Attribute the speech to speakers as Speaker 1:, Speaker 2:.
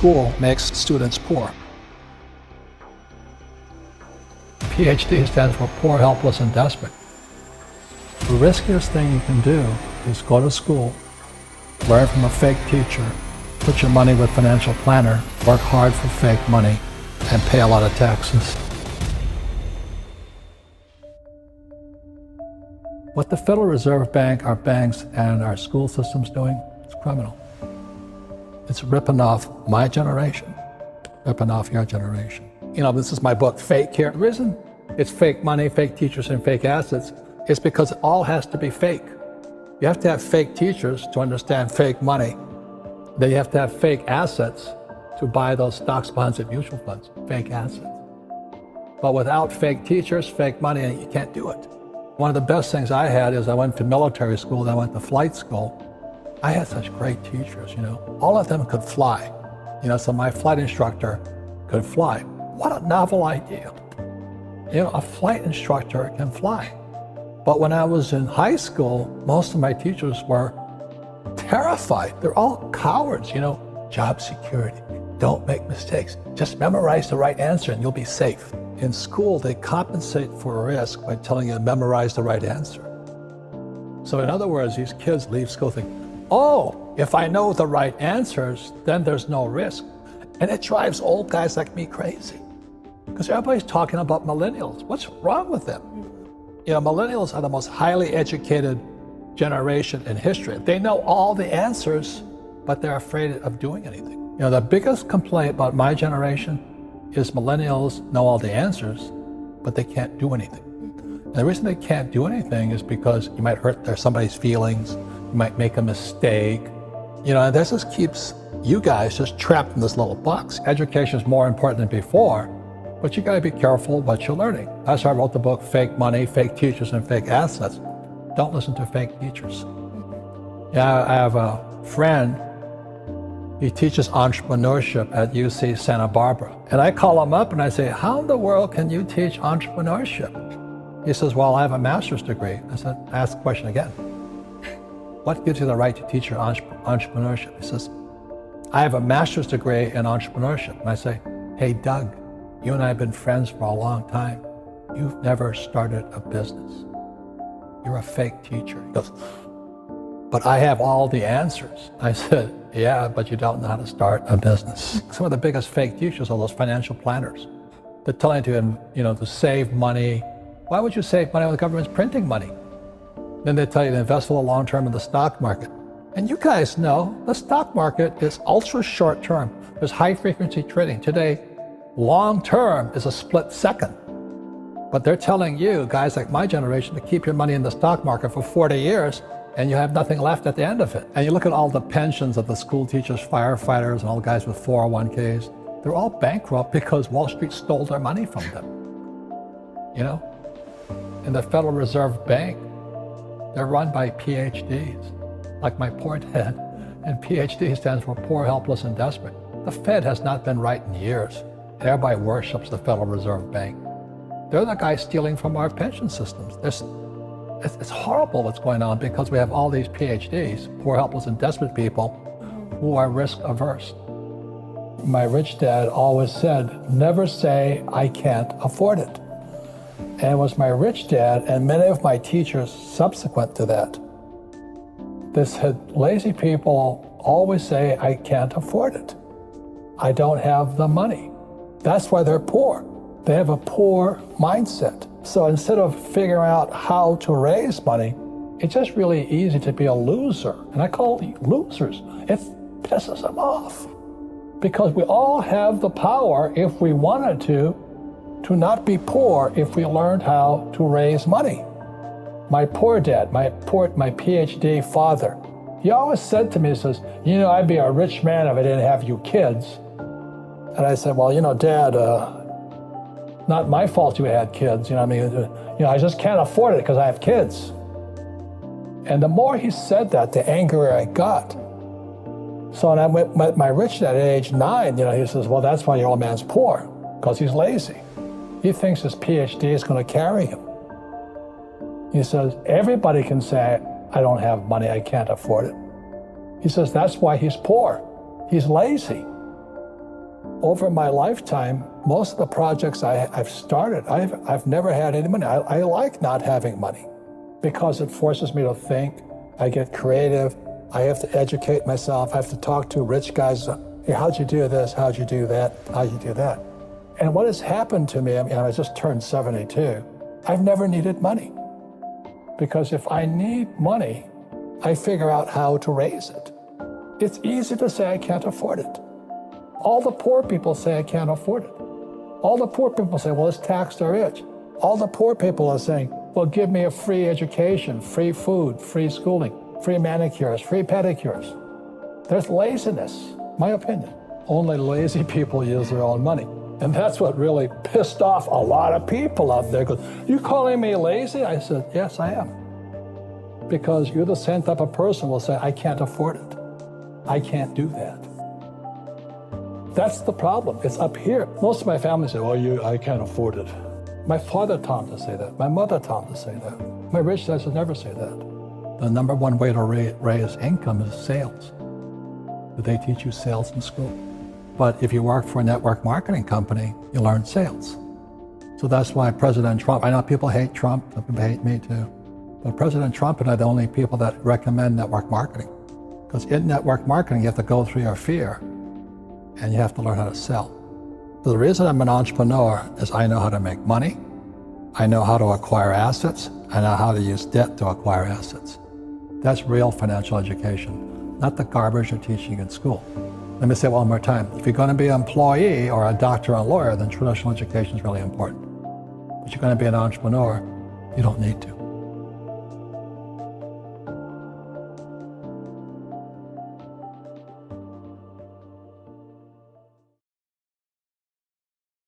Speaker 1: school makes students poor. PhD stands for poor, helpless, and desperate. The riskiest thing you can do is go to school, learn from a fake teacher, put your money with a financial planner, work hard for fake money, and pay a lot of taxes. What the Federal Reserve Bank, our banks, and our school system's doing is criminal. It's ripping off my generation, ripping off your generation. You know, this is my book, Fake Here. The reason it's fake money, fake teachers, and fake assets is because it all has to be fake. You have to have fake teachers to understand fake money. Then you have to have fake assets to buy those stocks, bonds, and mutual funds, fake assets. But without fake teachers, fake money, you can't do it. One of the best things I had is I went to military school, then I went to flight school. I had such great teachers, you know. All of them could fly. You know, so my flight instructor could fly. What a novel idea. You know, a flight instructor can fly. But when I was in high school, most of my teachers were terrified. They're all cowards, you know. Job security, don't make mistakes. Just memorize the right answer and you'll be safe. In school, they compensate for risk by telling you to memorize the right answer. So in other words, these kids leave school thinking, oh, if I know the right answers, then there's no risk. And it drives old guys like me crazy. Because everybody's talking about millennials. What's wrong with them? You know, millennials are the most highly educated generation in history. They know all the answers, but they're afraid of doing anything. You know, the biggest complaint about my generation is millennials know all the answers, but they can't do anything. And the reason they can't do anything is because you might hurt somebody's feelings, you might make a mistake. You know, and this just keeps you guys just trapped in this little box. Education is more important than before, but you gotta be careful what you're learning. That's why I wrote the book, Fake Money, Fake Teachers, and Fake Assets. Don't listen to fake teachers. Yeah, I have a friend, he teaches entrepreneurship at UC Santa Barbara. And I call him up and I say, how in the world can you teach entrepreneurship? He says, well, I have a master's degree. I said, ask the question again. What gives you the right to teach your entrepreneurship? He says, I have a master's degree in entrepreneurship. And I say, hey, Doug, you and I have been friends for a long time. You've never started a business. You're a fake teacher. He goes, but I have all the answers. I said, yeah, but you don't know how to start a business. Some of the biggest fake teachers are those financial planners. They're telling you, you know, to save money. Why would you save money when the government's printing money? Then they tell you to invest for the long term in the stock market. And you guys know the stock market is ultra short term. There's high frequency trading. Today, long term is a split second. But they're telling you, guys like my generation, to keep your money in the stock market for 40 years and you have nothing left at the end of it. And you look at all the pensions of the school teachers, firefighters, and all the guys with 401ks, they're all bankrupt because Wall Street stole their money from them. You know? And the Federal Reserve Bank, they're run by PhDs, like my poor dad. And PhD stands for poor, helpless, and desperate. The Fed has not been right in years. Everybody worships the Federal Reserve Bank. They're the guys stealing from our pension systems. It's horrible what's going on because we have all these PhDs, poor, helpless, and desperate people who are risk averse. My rich dad always said, never say, I can't afford it. And it was my rich dad and many of my teachers subsequent to that. They said, lazy people always say, I can't afford it. I don't have the money. That's why they're poor. They have a poor mindset. So instead of figuring out how to raise money, it's just really easy to be a loser. And I call them losers. It pisses them off. Because we all have the power, if we wanted to not be poor if we learned how to raise money. My poor dad, my PhD father, he always said to me, he says, you know, I'd be a rich man if I didn't have you kids. And I said, well, you know, Dad, not my fault you had kids, you know what I mean? You know, I just can't afford it because I have kids. And the more he said that, the angrier I got. So when I met my rich dad at age 9, you know, he says, well, that's why your old man's poor, because he's lazy. He thinks his PhD is going to carry him. He says, everybody can say, I don't have money, I can't afford it. He says, that's why he's poor. He's lazy. over my lifetime, most of the projects I've started, I've never had any money. I like not having money because it forces me to think. I get creative. I have to educate myself. I have to talk to rich guys. Hey, how'd you do this? How'd you do that? How'd you do that? And what has happened to me, I mean, I just turned 72. I've never needed money. Because if I need money, I figure out how to raise it. It's easy to say I can't afford it. All the poor people say I can't afford it. All the poor people say, well, it's tax the rich. All the poor people are saying, well, give me a free education, free food, free schooling, free manicures, free pedicures. There's laziness, my opinion. Only lazy people use their own money. And that's what really pissed off a lot of people out there. You calling me lazy? I said, yes, I am. Because you're the same type of person who will say, I can't afford it. I can't do that. That's the problem. It's up here. Most of my family say, well, I can't afford it. My father taught me to say that. My mother taught me to say that. My rich dad would never say that. The number one way to raise income is sales. Do they teach you sales in school? But if you work for a network marketing company, you learn sales. So that's why President Trump, I know people hate Trump, some people hate me too, but President Trump and I are the only people that recommend network marketing. Because in network marketing, you have to go through your fear and you have to learn how to sell. So the reason I'm an entrepreneur is I know how to make money, I know how to acquire assets, I know how to use debt to acquire assets. That's real financial education, not the garbage you're teaching in school. Let me say it one more time. If you're going to be an employee or a doctor or a lawyer, then traditional education is really important. But you're going to be an entrepreneur, you don't need to.